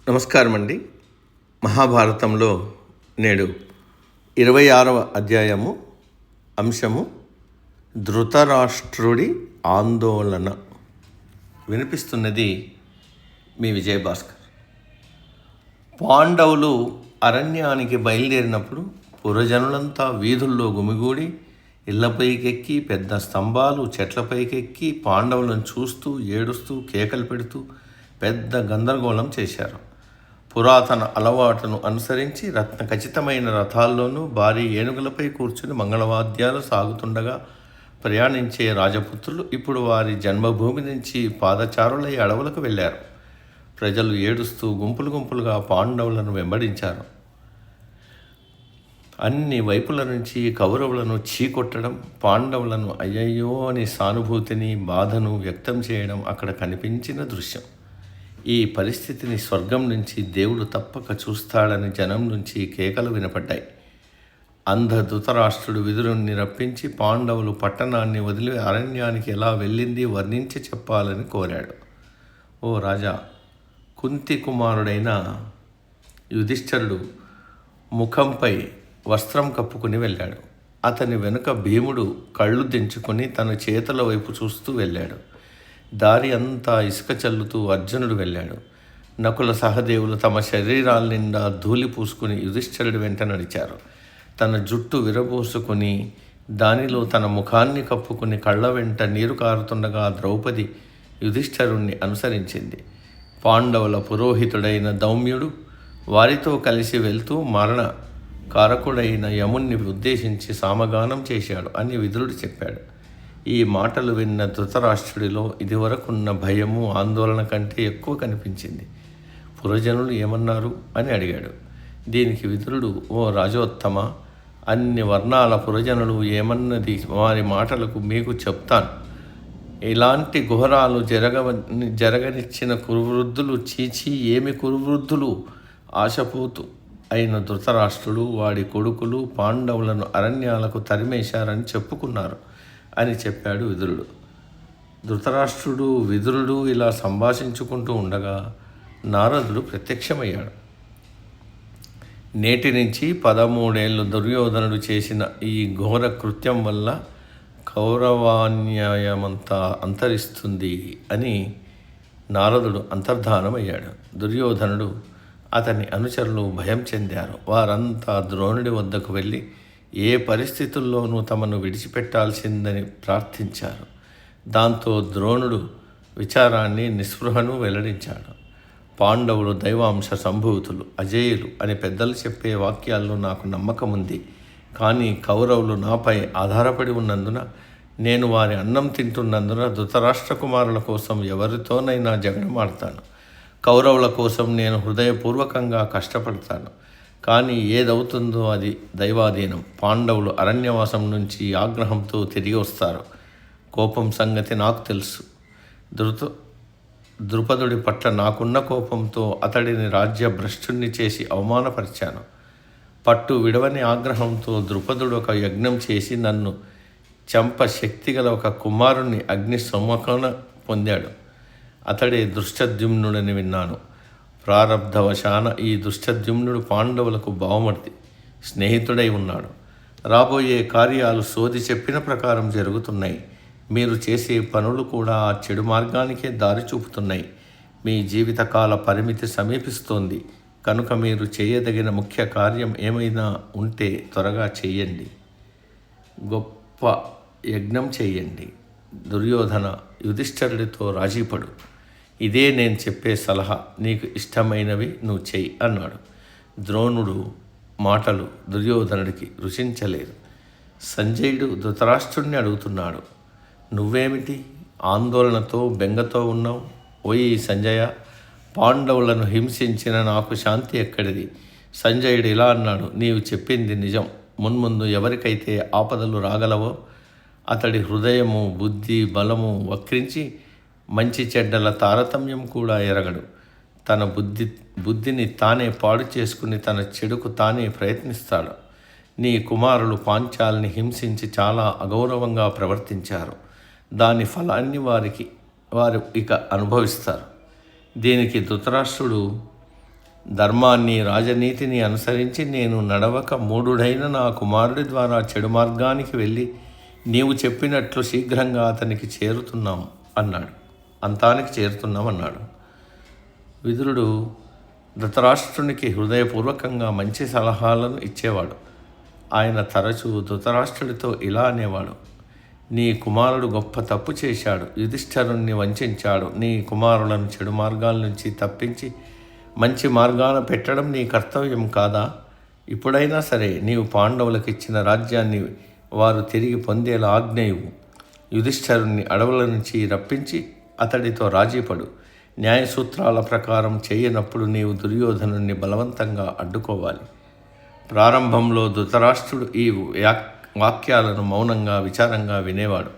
నమస్కారం అండి. మహాభారతంలో నేడు 26వ అధ్యాయము అంశము ధృతరాష్ట్రుడి ఆందోళన. వినిపిస్తున్నది మీ విజయభాస్కర్. పాండవులు అరణ్యానికి బయలుదేరినప్పుడు పురజనులంతా వీధుల్లో గుమిగూడి ఇళ్లపైకెక్కి, పెద్ద స్తంభాలు చెట్లపైకెక్కి పాండవులను చూస్తూ ఏడుస్తూ కేకలు పెడుతూ పెద్ద గందరగోళం చేశారు. పురాతన అలవాటును అనుసరించి రత్న ఖచ్చితమైన రథాల్లోనూ భారీ ఏనుగులపై కూర్చుని మంగళవాద్యాలు సాగుతుండగా ప్రయాణించే రాజపుత్రులు ఇప్పుడు వారి జన్మభూమి నుంచి పాదచారులై అడవులకు వెళ్ళారు. ప్రజలు ఏడుస్తూ గుంపులు గుంపులుగా పాండవులను వెంబడించారు. అన్ని వైపుల నుంచి కౌరవులను చీకొట్టడం, పాండవులను అయ్యయ్యో అని సానుభూతిని బాధను వ్యక్తం చేయడం అక్కడ కనిపించిన దృశ్యం. ఈ పరిస్థితిని స్వర్గం నుంచి దేవుడు తప్పక చూస్తాడని జనం నుంచి కేకలు వినపడ్డాయి. అంధ ధృతరాష్ట్రుడు విదురుణ్ణి రప్పించి పాండవులు పట్టణాన్ని వదిలి అరణ్యానికి ఎలా వెళ్ళింది వర్ణించి చెప్పాలని కోరాడు. ఓ రాజా, కుంతి కుమారుడైన యుధిష్ఠిరుడు ముఖంపై వస్త్రం కప్పుకుని వెళ్ళాడు. అతని వెనుక భీముడు కళ్ళు దించుకొని తన చేతుల వైపు చూస్తూ వెళ్ళాడు. దారి అంతా ఇసుక చల్లుతూ అర్జునుడు వెళ్ళాడు. నకుల సహదేవులు తమ శరీరాల నిండా ధూళి పూసుకుని యుధిష్ఠిరుడి వెంట నడిచారు. తన జుట్టు విరబోసుకుని దానిలో తన ముఖాన్ని కప్పుకుని కళ్ళ వెంట నీరు కారుతుండగా ద్రౌపది యుధిష్ఠిరుణ్ణి అనుసరించింది. పాండవుల పురోహితుడైన దౌమ్యుడు వారితో కలిసి వెళ్తూ మరణ కారకుడైన యముణ్ణి ఉద్దేశించి సామగానం చేశాడు అని విదురుడు చెప్పాడు. ఈ మాటలు విన్న ధృతరాష్ట్రుడిలో ఇదివరకున్న భయము ఆందోళన కంటే ఎక్కువ కనిపించింది. పురజనులు ఏమన్నారు అని అడిగాడు. దీనికి విదురుడు, ఓ రాజోత్తమ, అన్ని వర్ణాల పురజనులు ఏమన్నది వారి మాటలకు మీకు చెప్తాను. ఇలాంటి ఘోరాలు జరగనిచ్చిన కురువృద్ధులు, చీచీ ఏమి కురువృద్ధులు, ఆశపోతు అయిన ధృతరాష్ట్రుడు వాడి కొడుకులు పాండవులను అరణ్యాలకు తరిమేశారని చెప్పుకున్నారు అని చెప్పాడు విదురుడు. ధృతరాష్ట్రుడు విదురుడు ఇలా సంభాషించుకుంటూ ఉండగా నారదుడు ప్రత్యక్షమయ్యాడు. నేటి నుంచి 13 ఏళ్ళు దుర్యోధనుడు చేసిన ఈ ఘోర కృత్యం వల్ల కౌరవాన్యాయమంతా అంతరిస్తుంది అని నారదుడు అంతర్ధానమయ్యాడు. దుర్యోధనుడు అతని అనుచరులు భయం చెందారు. వారంతా ద్రోణుడి వద్దకు వెళ్ళి ఏ పరిస్థితుల్లోనూ తమను విడిచిపెట్టాల్సిందని ప్రార్థించారు. దాంతో ద్రోణుడు విచారాన్ని నిస్పృహను వెల్లడించాడు. పాండవులు దైవాంశ సంభూతులు, అజేయులు అని పెద్దలు చెప్పే వాక్యాల్లో నాకు నమ్మకం ఉంది. కానీ కౌరవులు నాపై ఆధారపడి ఉన్నందున, నేను వారి అన్నం తింటున్నందున ధృతరాష్ట్ర కుమారుల కోసం ఎవరితోనైనా జగడమాడతాను. కౌరవుల కోసం నేను హృదయపూర్వకంగా కష్టపడతాను. కానీ ఏదవుతుందో అది దైవాధీనం. పాండవులు అరణ్యవాసం నుంచి ఆగ్రహంతో తిరిగి వస్తారు. కోపం సంగతి నాకు తెలుసు. ద్రుపదుడి పట్ల నాకున్న కోపంతో అతడిని రాజ్యభ్రష్టుణ్ణి చేసి అవమానపరిచాను. పట్టు విడవని ఆగ్రహంతో ద్రుపదుడు ఒక యజ్ఞం చేసి నన్ను చంప శక్తిగల ఒక కుమారుణ్ణి అగ్ని సమ్మఖన పొందాడు. అతడే దృష్టద్యుమ్నుడని విన్నాను. ప్రారబ్ధవశాన ఈ దృష్టద్యుమ్నుడు పాండవులకు బావమర్ది, స్నేహితుడై ఉన్నాడు. రాబోయే కార్యాలు సోది చెప్పిన ప్రకారం జరుగుతున్నాయి. మీరు చేసే పనులు కూడా ఆ చెడు మార్గానికే దారి చూపుతున్నాయి. మీ జీవితకాల పరిమితి సమీపిస్తోంది. కనుక మీరు చేయదగిన ముఖ్య కార్యం ఏమైనా ఉంటే త్వరగా చెయ్యండి. గొప్ప యజ్ఞం చెయ్యండి. దుర్యోధన, యుధిష్ఠిరుడితో రాజీపడు. ఇదే నేను చెప్పే సలహా. నీకు ఇష్టమైనవి నువ్వు చెయ్యి అన్నాడు. ద్రోణుడు మాటలు దుర్యోధనుడికి రుచించలేదు. సంజయుడు ధృతరాష్ట్రుడిని అడుగుతున్నాడు, నువ్వేమిటి ఆందోళనతో బెంగతో ఉన్నావు? ఓయి సంజయ, పాండవులను హింసించిన నాకు శాంతి ఎక్కడిది? సంజయుడు ఇలా అన్నాడు, నీవు చెప్పింది నిజం. మున్ముందు ఎవరికైతే ఆపదలు రాగలవో అతడి హృదయము, బుద్ధి, బలము వక్రించి మంచి చెడ్డల తారతమ్యం కూడా ఎరగడు. తన బుద్ధిని తానే పాడు చేసుకుని తన చెడుకు తానే ప్రయత్నిస్తాడు. నీ కుమారులు పాంచాల్ని హింసించి చాలా అగౌరవంగా ప్రవర్తించారు. దాని ఫలాన్ని వారు ఇక అనుభవిస్తారు. దీనికి ధృతరాష్ట్రుడు ధర్మాన్ని రాజనీతిని అనుసరించి నేను నడవక మూఢుడైన నా కుమారుడి ద్వారా చెడు మార్గానికి వెళ్ళి నీవు చెప్పినట్లు శీఘ్రంగా అతనికి చేరుతున్నాం అన్నాడు. అంతానికి చేరుతున్నామన్నాడు. విదురుడు ధృతరాష్ట్రునికి హృదయపూర్వకంగా మంచి సలహాలను ఇచ్చేవాడు. ఆయన తరచూ ధృతరాష్ట్రుడితో ఇలా అనేవాడు: నీ కుమారుడు గొప్ప తప్పు చేశాడు, యుధిష్ఠిరుణ్ణి వంచాడు. నీ కుమారులను చెడు మార్గాల నుంచి తప్పించి మంచి మార్గాన పెట్టడం నీ కర్తవ్యం కాదా? ఇప్పుడైనా సరే నీవు పాండవులకు ఇచ్చిన రాజ్యాన్ని వారు తిరిగి పొందేలా ఆజ్ఞయివు. యుధిష్ఠిరుణ్ణి అడవుల నుంచి రప్పించి అతడితో రాజీపడు. న్యాయసూత్రాల ప్రకారం చేయనప్పుడు నీవు దుర్యోధనుణ్ణి బలవంతంగా అడ్డుకోవాలి. ప్రారంభంలో ధృతరాష్ట్రుడు ఈ వాక్యాలను మౌనంగా విచారంగా వినేవాడు.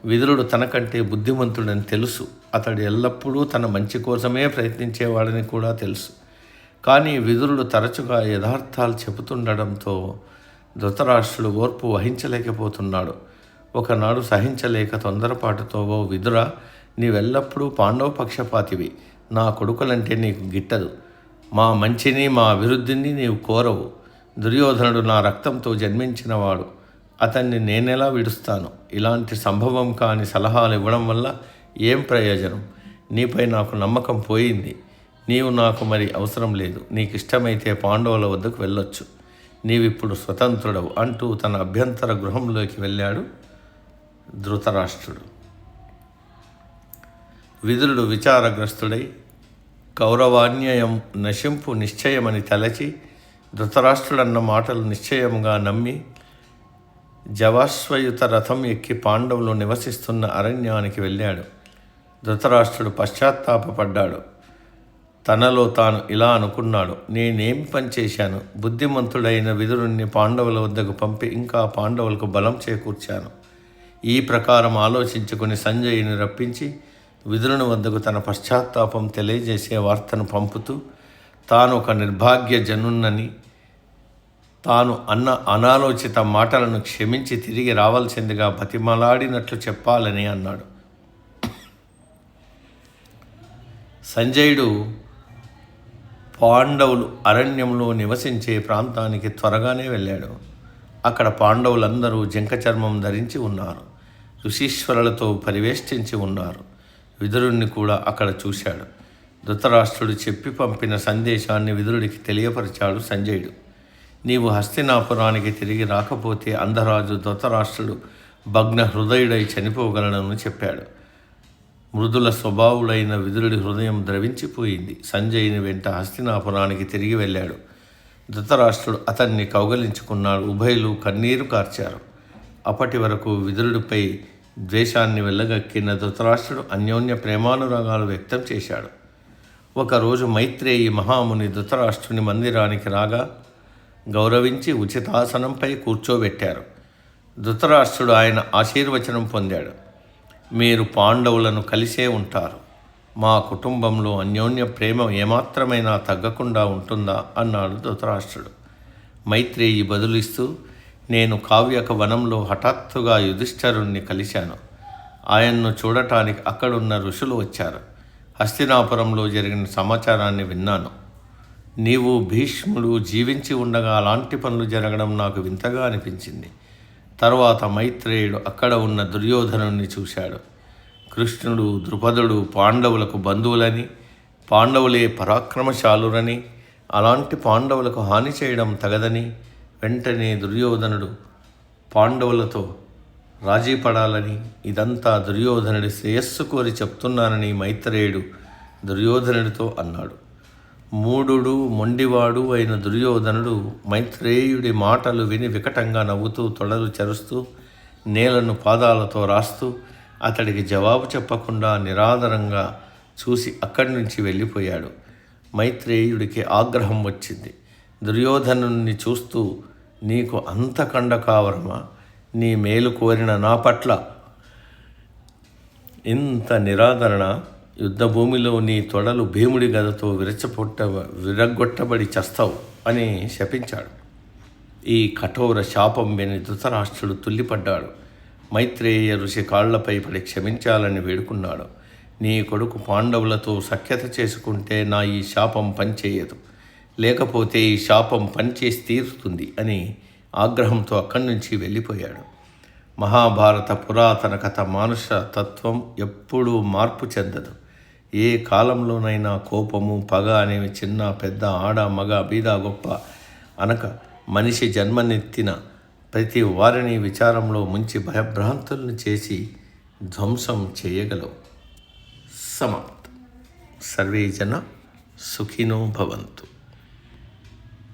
విదురుడు తనకంటే బుద్ధిమంతుడని తెలుసు. అతడు ఎల్లప్పుడూ తన మంచి కోసమే ప్రయత్నించేవాడని కూడా తెలుసు. కానీ విదురుడు తరచుగా యథార్థాలు చెబుతుండడంతో ధృతరాష్ట్రుడు ఓర్పు వహించలేకపోతున్నాడు. ఒకనాడు సహించలేక తొందరపాటుతో, ఓ విదురా, నీవెల్లప్పుడూ పాండవ పక్షపాతివి. నా కొడుకులంటే నీకు గిట్టదు. మా మంచిని మా అభివృద్ధిని నీవు కోరవు. దుర్యోధనుడు నా రక్తంతో జన్మించినవాడు. అతన్ని నేనెలా విడుస్తాను? ఇలాంటి సంభవం కాని సలహాలు ఇవ్వడం వల్ల ఏం ప్రయోజనం? నీపై నాకు నమ్మకం పోయింది. నీవు నాకు మరి అవసరం లేదు. నీకు ఇష్టమైతే పాండవుల వద్దకు వెళ్ళొచ్చు. నీవిప్పుడు స్వతంత్రుడవు అంటూ తన అభ్యంతర గృహంలోకి వెళ్ళాడు ధృతరాష్ట్రుడు. విదురుడు విచారగ్రస్తుడై కౌరవాన్యయం నశింపు నిశ్చయమని తలచి ధృతరాష్ట్రుడన్న మాటలు నిశ్చయంగా నమ్మి జవాశ్వయుత రథం ఎక్కి పాండవులు నివసిస్తున్న అరణ్యానికి వెళ్ళాడు. ధృతరాష్ట్రుడు పశ్చాత్తాపపడ్డాడు. తనలో తాను ఇలా అనుకున్నాడు: నేనేం పని చేశాను? బుద్ధిమంతుడైన విదురుణ్ణి పాండవుల వద్దకు పంపి ఇంకా పాండవులకు బలం చేకూర్చాను. ఈ ప్రకారం ఆలోచించుకుని సంజయుని రప్పించి విదురుని వద్దకు తన పశ్చాత్తాపం తెలియజేసే వార్తను పంపుతూ, తాను ఒక నిర్భాగ్య జనున్నని, తాను అన్న అనాలోచిత మాటలను క్షమించి తిరిగి రావాల్సిందిగా బతిమలాడినట్లు చెప్పాలని అన్నాడు. సంజయుడు పాండవులు అరణ్యంలో నివసించే ప్రాంతానికి త్వరగానే వెళ్ళాడు. అక్కడ పాండవులందరూ జింక చర్మం ధరించి ఉన్నారు. ఋషీశ్వరులతో పరివేష్టించి ఉన్నారు. విదురుణ్ణి కూడా అక్కడ చూశాడు. ధృతరాష్ట్రుడు చెప్పి పంపిన సందేశాన్ని విదురుడికి తెలియపరిచాడు సంజయుడు. నీవు హస్తినాపురానికి తిరిగి రాకపోతే అంధరాజు ధృతరాష్ట్రుడు భగ్న హృదయుడై చనిపోగలనని చెప్పాడు. మృదుల స్వభావుడైన విదురుడి హృదయం ద్రవించిపోయింది. సంజయుని వెంట హస్తినాపురానికి తిరిగి వెళ్ళాడు. ధృతరాష్ట్రుడు అతన్ని కౌగలించుకున్నాడు. ఉభయులు కన్నీరు కార్చారు. అప్పటి వరకు విదురుడిపై ద్వేషాన్ని వెళ్ళగక్కిన ధృతరాష్ట్రుడు అన్యోన్య ప్రేమానురాగాలు వ్యక్తం చేశాడు. ఒకరోజు మైత్రేయి మహాముని ధృతరాష్ట్రుని మందిరానికి రాగా గౌరవించి ఉచితాసనంపై కూర్చోబెట్టారు. ధృతరాష్ట్రుడు ఆయన ఆశీర్వచనం పొందాడు. మీరు పాండవులను కలిసే ఉంటారు. మా కుటుంబంలో అన్యోన్య ప్రేమ ఏమాత్రమైనా తగ్గకుండా ఉంటుందా అన్నాడు ధృతరాష్ట్రుడు. మైత్రేయి బదులిస్తూ, నేను కావ్యక వనంలో హఠాత్తుగా యుధిష్ఠిరుణ్ణి కలిశాను. ఆయన్ను చూడటానికి అక్కడున్న ఋషులు వచ్చారు. హస్తినాపురంలో జరిగిన సమాచారాన్ని విన్నాను. నీవు భీష్ముడు జీవించి ఉండగా అలాంటి పనులు జరగడం నాకు వింతగా అనిపించింది. తర్వాత మైత్రేయుడు అక్కడ ఉన్న దుర్యోధనుణ్ణి చూశాడు. కృష్ణుడు, ద్రుపదుడు పాండవులకు బంధువులని, పాండవులే పరాక్రమశాలురని, అలాంటి పాండవులకు హాని చేయడం తగదని, వెంటనే దుర్యోధనుడు పాండవులతో రాజీ పడాలని, ఇదంతా దుర్యోధనుడి శ్రేయస్సు కోరి చెప్తున్నానని మైత్రేయుడు దుర్యోధనుడితో అన్నాడు. మూఢుడు, మొండివాడు అయిన దుర్యోధనుడు మైత్రేయుడి మాటలు విని వికటంగా నవ్వుతూ తొడలు చెరుస్తూ నేలను పాదాలతో రాస్తూ అతడికి జవాబు చెప్పకుండా నిరాదరంగా చూసి అక్కడి నుంచి వెళ్ళిపోయాడు. మైత్రేయుడికి ఆగ్రహం వచ్చింది. దుర్యోధనుణ్ణి చూస్తూ, నీకు అంత కండకావరమా? నీ మేలు కోరిన నా పట్ల ఇంత నిరాదరణ? యుద్ధభూమిలో నీ తొడలు భీముడి గదతో విరగొట్టబడి చస్తావు అని శపించాడు. ఈ కఠోర శాపం విని ధృతరాష్ట్రుడు తుల్లిపడ్డాడు. మైత్రేయ ఋషి కాళ్లపై పడి క్షమించాలని వేడుకున్నాడు. నీ కొడుకు పాండవులతో సఖ్యత చేసుకుంటే నా ఈ శాపం పనిచేయదు. లేకపోతే ఈ శాపం పనిచేసి తీరుతుంది అని ఆగ్రహంతో అక్కడి నుంచి వెళ్ళిపోయాడు. మహాభారత పురాతన కథ మానుష తత్వం ఎప్పుడూ మార్పు చెందదు. ఏ కాలంలోనైనా కోపము, పగ అనేవి చిన్న పెద్ద, ఆడ మగ, బీద గొప్ప అనక మనిషి జన్మనెత్తిన ప్రతి వారిని విచారంలో ముంచి భయభ్రాంతులను చేసి ధ్వంసం చేయగలవు. సమాప్తం. సర్వే జన సుఖినో భవంతు.